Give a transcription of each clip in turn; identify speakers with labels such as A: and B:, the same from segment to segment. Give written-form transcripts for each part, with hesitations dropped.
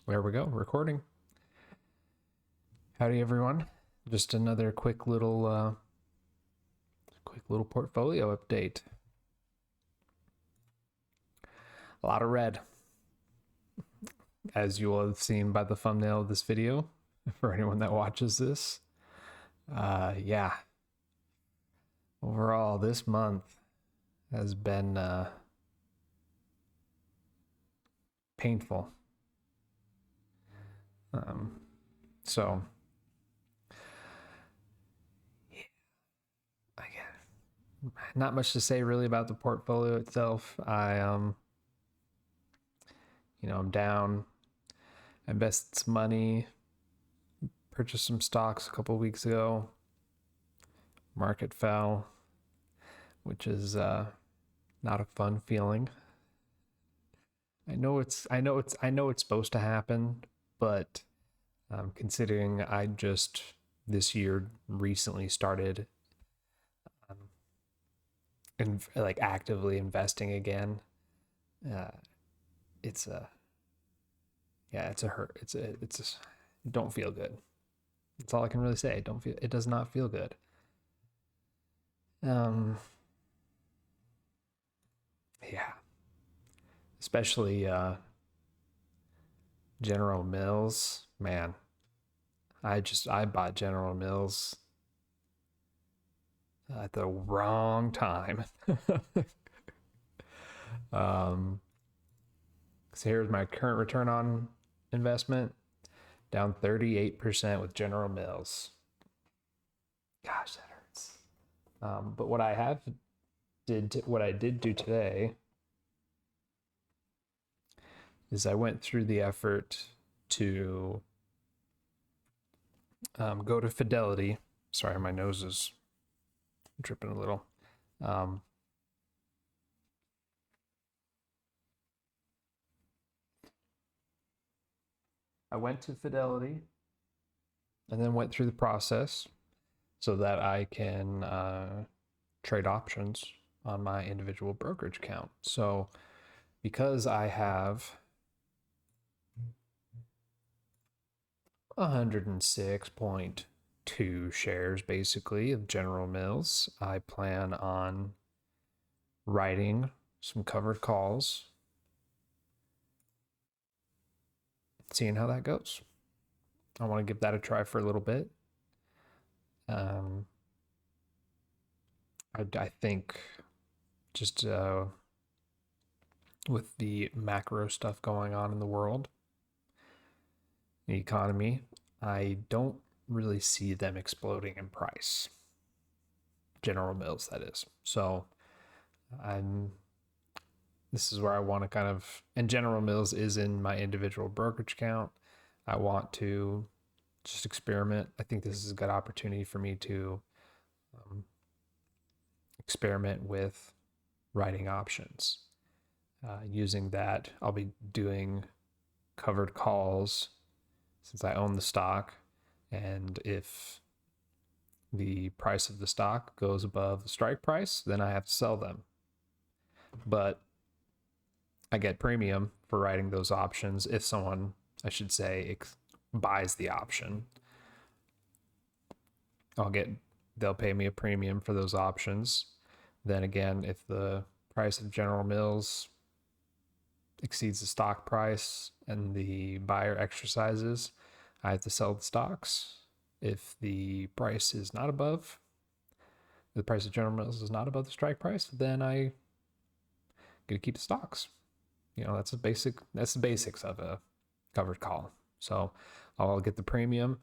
A: There we go, recording. Howdy, everyone. Just another quick little portfolio update. A lot of red, as you will have seen by the thumbnail of this video. For anyone that watches this, yeah. Overall, this month has been painful. So I guess not much to say really about the portfolio itself. I'm down. I invested some money, purchased some stocks a couple weeks ago. Market fell, which is not a fun feeling. I know it's supposed to happen, but considering I just this year recently started actively investing again, it's a hurt. Don't feel good. That's all I can really say. It does not feel good. Yeah. Especially General Mills, man. I bought General Mills at the wrong time. So here's my current return on investment, down 38% with General Mills. Gosh, that hurts. But what I did do today is I went through the effort to go to Fidelity. Sorry, my nose is dripping a little. I went to Fidelity and then went through the process so that I can trade options on my individual brokerage account. So because I have 106.2 shares basically of General Mills, I plan on writing some covered calls, seeing how that goes. I want to give that a try for a little bit. I think just with the macro stuff going on in the world, the economy, I don't really see them exploding in price. General Mills, that is. So this is where I want to and General Mills is in my individual brokerage account. I want to just experiment. I think this is a good opportunity for me to experiment with writing options. Using that, I'll be doing covered calls since I own the stock, and if the price of the stock goes above the strike price, then I have to sell them. But I get premium for writing those options if someone, I should say, buys the option. They'll pay me a premium for those options. Then again, if the price of General Mills exceeds the stock price and the buyer exercises, I have to sell the stocks. If the price of General Mills is not above the strike price, then I get to keep the stocks. That's the basics of a covered call. So I'll get the premium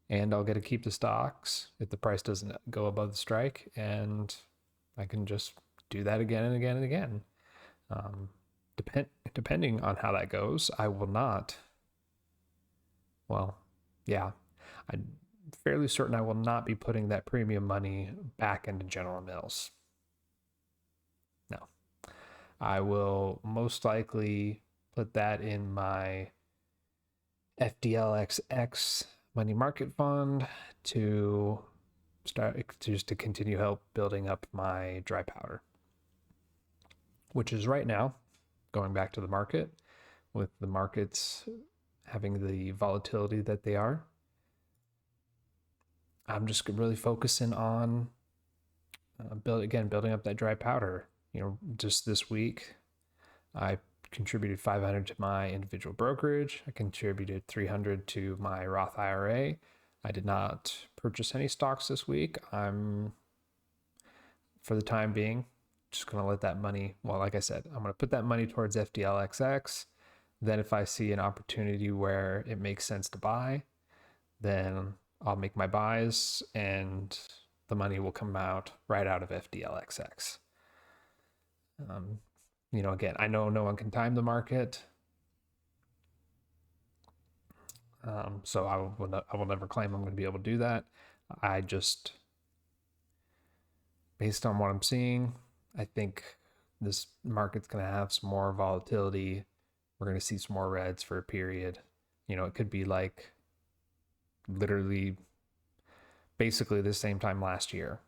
A: and I'll get to keep the stocks if the price doesn't go above the strike, and I can just do that again and again and again. Depending on how that goes, I will not. Well, yeah, I'm fairly certain I will not be putting that premium money back into General Mills. No, I will most likely put that in my FDLXX money market fund to continue help building up my dry powder, which is right now, going back to the market, with the markets having the volatility that they are. I'm just really focusing on building up that dry powder. Just this week, I contributed 500 to my individual brokerage. I contributed 300 to my Roth IRA. I did not purchase any stocks this week. I'm, for the time being, just going to let that money, well, like I said, I'm going to put that money towards FDLXX. Then if I see an opportunity where it makes sense to buy, then I'll make my buys and the money will come out right out of FDLXX. Again, I know no one can time the market. So I will never claim I'm going to be able to do that. I just, based on what I'm seeing, I think this market's going to have some more volatility. We're going to see some more reds for a period. It could be like literally basically the same time last year,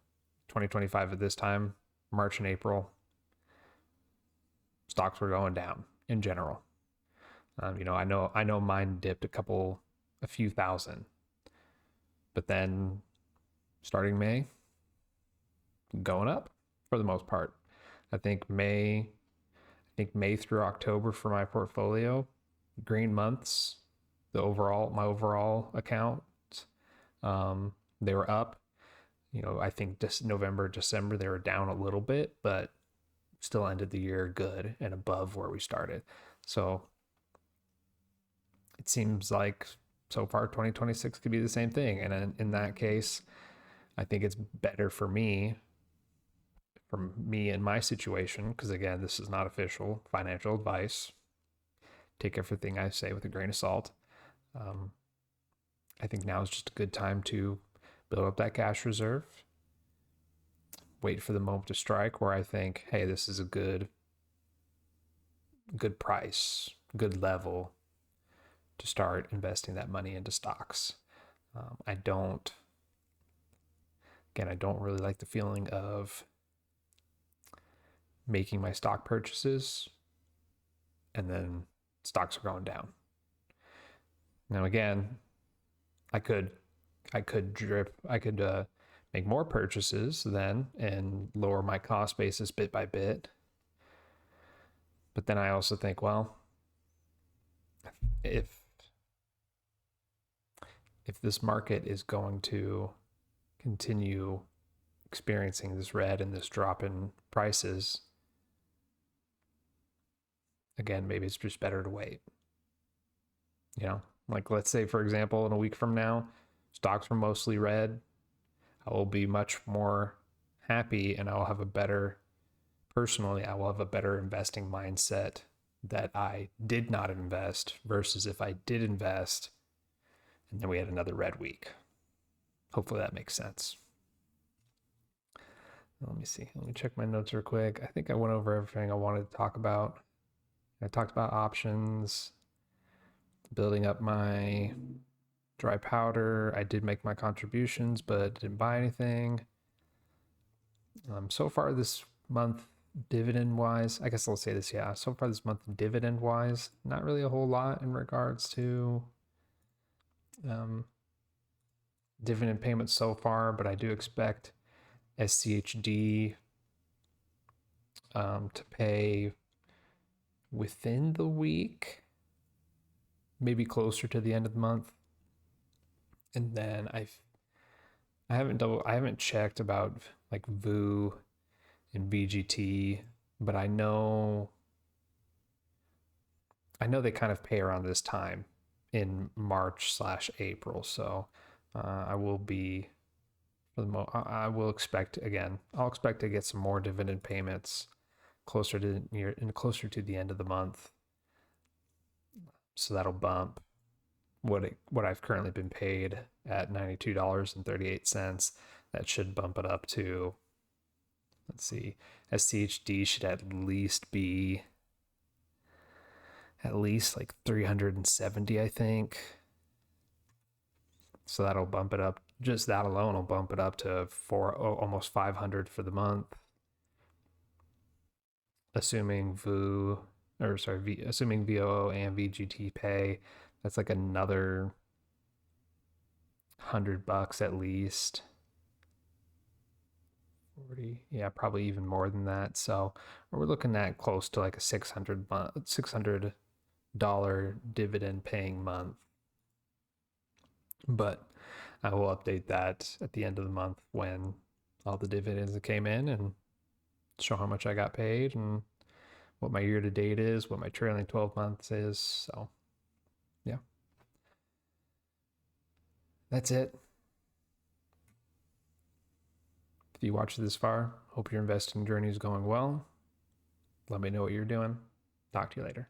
A: 2025 at this time, March and April, stocks were going down in general. I know mine dipped a few thousand, but then starting May, going up for the most part. I think May through October for my portfolio, green months, my overall account, they were up. I think just November, December, they were down a little bit, but still ended the year good and above where we started. So it seems like so far 2026 could be the same thing. And in that case, I think it's better for me in my situation, because again, this is not official financial advice. Take everything I say with a grain of salt. I think now is just a good time to build up that cash reserve, wait for the moment to strike where I think, hey, this is a good price, good level to start investing that money into stocks. I don't really like the feeling of making my stock purchases and then stocks are going down. Now, again, I could make more purchases then and lower my cost basis bit by bit. But then I also think, well, if this market is going to continue experiencing this red and this drop in prices, again, maybe it's just better to wait. Like let's say, for example, in a week from now, stocks were mostly red. I will be much more happy and I will have a better investing mindset that I did not invest versus if I did invest and then we had another red week. Hopefully that makes sense. Let me see. Let me check my notes real quick. I think I went over everything I wanted to talk about. I talked about options, building up my dry powder. I did make my contributions, but didn't buy anything. So far this month, dividend wise, I guess I'll say this, yeah. So far this month, dividend wise, not really a whole lot in regards to dividend payments so far, but I do expect SCHD to pay within the week, maybe closer to the end of the month. And then I haven't checked about like VOO and VGT, but I know they kind of pay around this time in March/April. So I will expect to get some more dividend payments closer to the end of the month. So that'll bump what I've currently been paid at $92.38. That should bump it up to, let's see, SCHD should at least be like 370, I think. So that'll bump it up. Just that alone will bump it up to almost 500 for the month. Assuming VOO and VGT pay, That's like another $100 at least. 40, yeah, probably even more than that. So we're looking at close to like a $600 dividend paying month. But I will update that at the end of the month when all the dividends that came in, and show how much I got paid and what my year to date is, what my trailing 12 months is. So, yeah, that's it. If you watched this far, hope your investing journey is going well. Let me know what you're doing. Talk to you later.